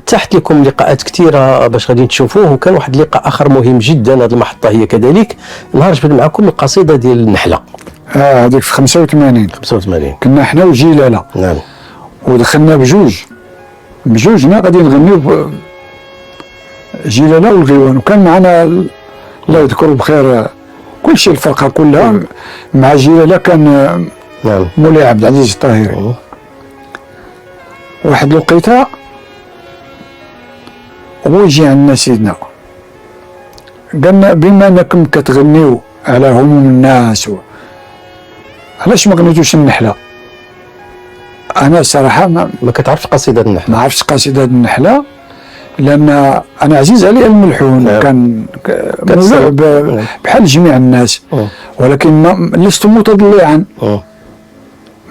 تحت لكم لقاءات كثيره باش غادي تشوفوه، وكان واحد اللقاء اخر مهم جدا. هذه المحطه هي كذلك نهار جبت معكم القصيده ديال النحله. هذيك في 85 كنا حنا وجلاله. نعم. ودخلنا بجوجنا غادي نغنيو جلاله والغيوان، وكان معنا الله يذكره بخير كل شيء الفرقه كلها. مع جلاله كان نعم مولاي عبد العزيز الطاهري. واحد الوقيته هو يجي عندنا سيدنا قالنا بما انكم كتغنيو على هموم الناس علاش ما غنيتوش النحله؟ انا صراحه ما كتعرفش قصيده النحله. ما عرفتش قصيده النحله لان انا عزيز علي الملحون. كان مولع بحال جميع الناس، ولكن لست متضلعا.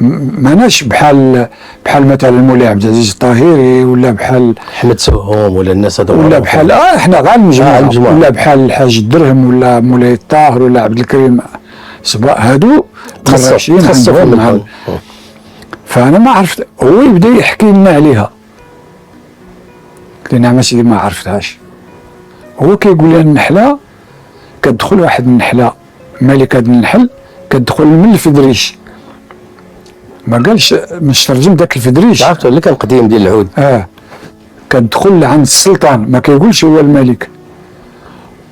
ماناش بحال مثلا مولاي عبد العزيز الطاهري ولا بحال احمد سهوم ولا الناس هذو، ولا بحال احنا غير المجموعه، ولا بحال الحاج الدرهم ولا مولاي الطاهر ولا عبد الكريم صبا. هادو تخصصوا. فانا ما عرفت، هو يبدا يحكي لنا عليها. قلت له نعم سيدي ما عرفتهاش. هو كيقول لي النحله كتدخل واحد النحله ملكه النحل كتدخل من الفدريش. ما قالش مش ترجم ذاك الفدريش، عرفتو اللي كان قديم ديال العود. كتدخل عند السلطان، ما كيقولش هو الملك.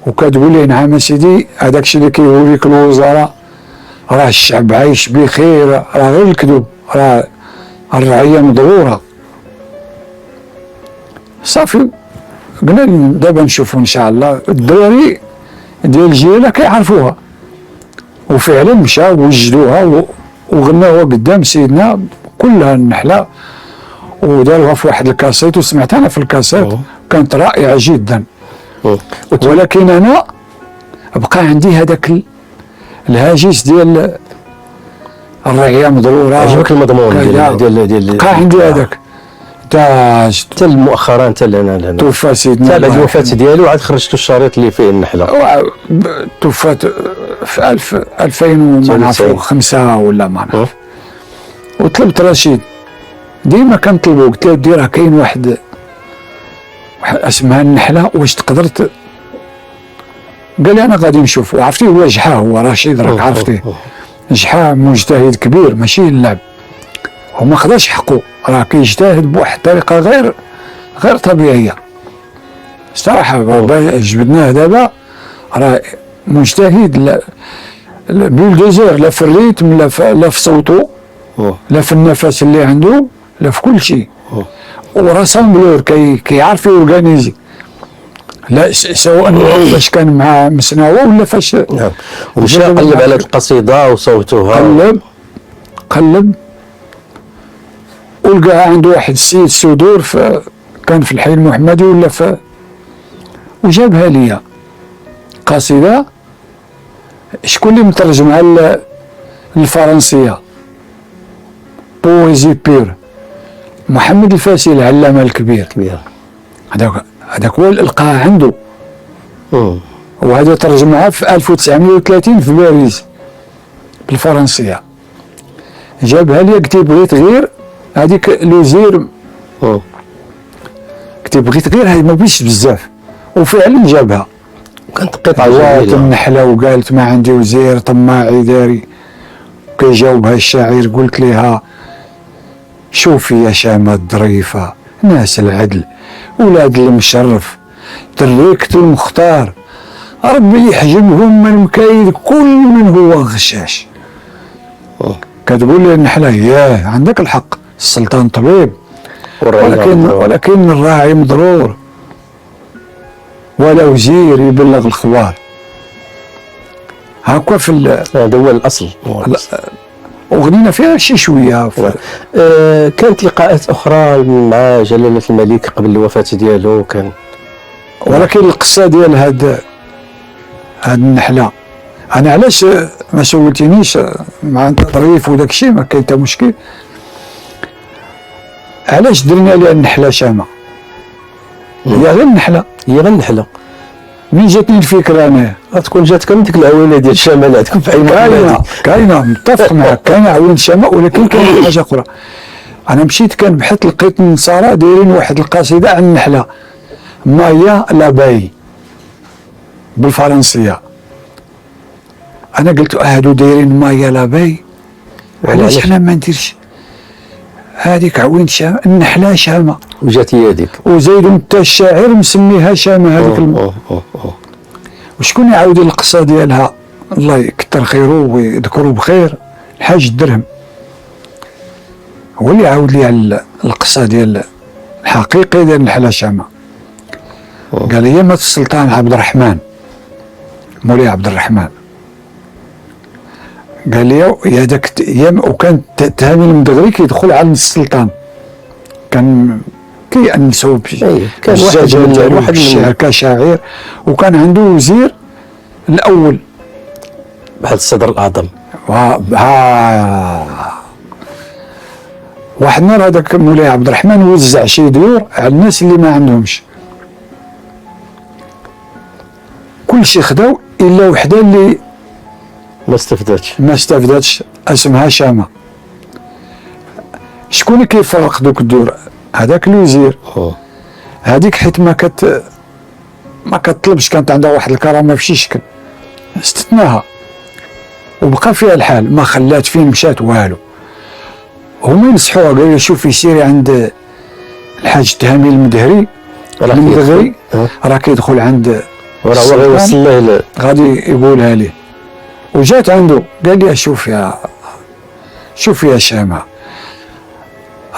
وكتقول لي نعم سيدي هذاك الشيء اللي كيوريك الوزراء راه الشعب عايش بخير، راه غير الكذوب، راه الرعيه مضروره. صافي قلنا دابا نشوفوا ان شاء الله. الدراري ديال الجيله كيعرفوها، وفعلا مشاو وجدوها وغناوها قدام سيدنا كلها النحله، وداروها في واحد الكاسيت وسمعتها انا في الكاسيت. كانت رائعه جدا. ولكن انا بقى عندي هذاك الهاجس ديال الرعيه مضروره. عجبك المضمون ديال بقى عندي هذاك حتى مؤخرا حتى توفى سيدنا بعد الوفاه ديالو عاد خرجتوا الشريط اللي فيه النحله. توفى في 2005 ولا ما نعرف. وطلبت رشيد ديما كنطلبو، قلت له دير راه كاين واحد اسمها النحله واش تقدر قال لي انا غادي نشوف. وعرفتي هو جحا، هو رشيد راك عرفتيه جحا مجتهد كبير ماشي اللعب، وما خداش حقه، راه كيجتهد بواحد الطريقه غير طبيعيه صراحه. جبدناه دابا راه مجتهد بولدوزير، لا في الريتم لا في صوته لا في النفس اللي عنده لا في كل شيء. وراسامبلور كيعرف يورغانيزي، لا سواء فاش كان مع مسناوه ولا فاش. ومشى قلب على القصيده وصوتها، قلب ولقاها عنده واحد السيد سودور كان في الحي المحمدي ولا وجابها ليا قصيده. شكون اللي مترجمها للفرنسيه؟ بويزي بير، محمد الفاسي العلامه الكبير. هذاك هو اللي لقاها عنده. وهذا ترجمها في 1930 في باريس بالفرنسيه. جابها لي، قلت بغيت غير هذيك لوزير، قلت بغيت غير هذه ما بغيتش بزاف. وفعلا جابها، كانت قطعه جميله النحله. وقالت ما عندي وزير طماعي داري. كيجاوبها الشاعر قلت لها شوفي يا شامة الظريفة ناس العدل ولاد المشرف تريكة المختار ربي يحجبهم من مكايد كل من هو غشاش. كتقول لي النحلة ياه عندك الحق، السلطان طبيب ولكن الراعي مضرور، ولا وزير يبلغ الخبار. هاكا في هذا هو الاصل. وغنينا فيها شي شويه. كانت لقاءات اخرى مع جلاله الملك قبل الوفاه ديالو كان، ولكن القصه ديال هاد النحله انا علاش ما سولتينيش مع الظريف وداك الشيء ما كاين حتى مشكل. علاش درنا لها النحله شامه؟ هي غير النحله، هي غير النحله. من جاتني الفكره انا غتكون جاتك من ديك العوينه ديال الشمال اللي عندكم في عين كاينه متفق معك، كاينه عوين الشمال، ولكن كاين حاجه اخرى. انا مشيت كنبحث لقيت النصارى دايرين واحد القصيده عن النحله مايا لاباي بالفرنسيه. انا قلت هادو دايرين مايا لاباي، علاش حنا ما نديرش هذيك عوين شام النحله شامه؟ وجات هي هذيك. وزيد انت الشاعر مسميها شامه هذيك وشكون يعاود القصه ديالها؟ الله يكثر خيره ويذكره بخير، الحاج الدرهم هو اللي عاود لي على القصه ديال الحقيقي ديال النحله شامه. قال لي مات السلطان عبد الرحمن مولاي عبد الرحمن، قال لي يا ذاك ايام وكان تهامي المدغري كيدخل على السلطان، كان كيأنسو كان واحد من كشاعر، وكان عنده وزير الاول بحال الصدر الاعظم. واحد النهار هذاك مولاي عبد الرحمن وزع شي ديور على الناس اللي ما عندهمش، كلشي خداو الا وحده اللي ما استفدتش اسمها شامه. شكون اللي كيفرق دوك الدور؟ هذاك الوزير. هذيك حيت ما كتطلبش، كانت عندها واحد الكرامه في شي شكل، استثناها وبقى فيها الحال، ما خلات فين مشات والو. هما ينصحوها قالوا لي شوفي سيري عند الحاج تهامي المدهري راه كيدخل عند وراه هو غيوصل له غادي يقولها ليه. وجات عنده قال لي شوف يا شامه،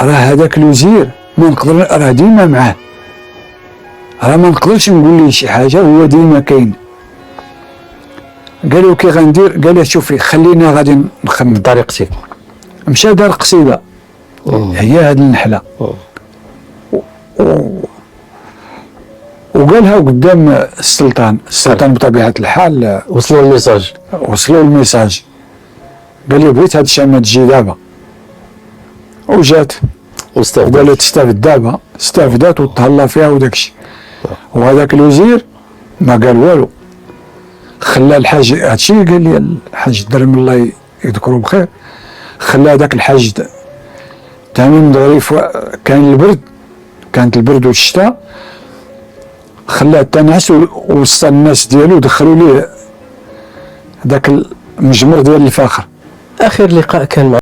راه هذاك الوزير ما نقدر، راه ديما معاه، راه ما نقدرش نقول ليه شي حاجه، هو ديما كاين. قالوا كي غندير؟ قال لي شوفي خلينا غادي نخمم بطريقتك. مشى دار قصيده هي هاد النحله وقالها قدام السلطان بطبيعه الحال وصلوا الميساج. قال لي بغيت هاد الشامه تجي دابا، وجات وقالت تستافد دابا، استافدات وتهلا فيها وداكشي. وهذاك الوزير ما قال والو، خلى الحاج هادشي اللي قال لي الحاج الدرم الله يذكره بخير، خلى هذاك الحاج تامين المدغري كانت البرد والشتاء، خلاه تنعس وسط الناس ديالو دخلوا ليه ذاك المجمر ديال الفاخر. اخر لقاء كان مع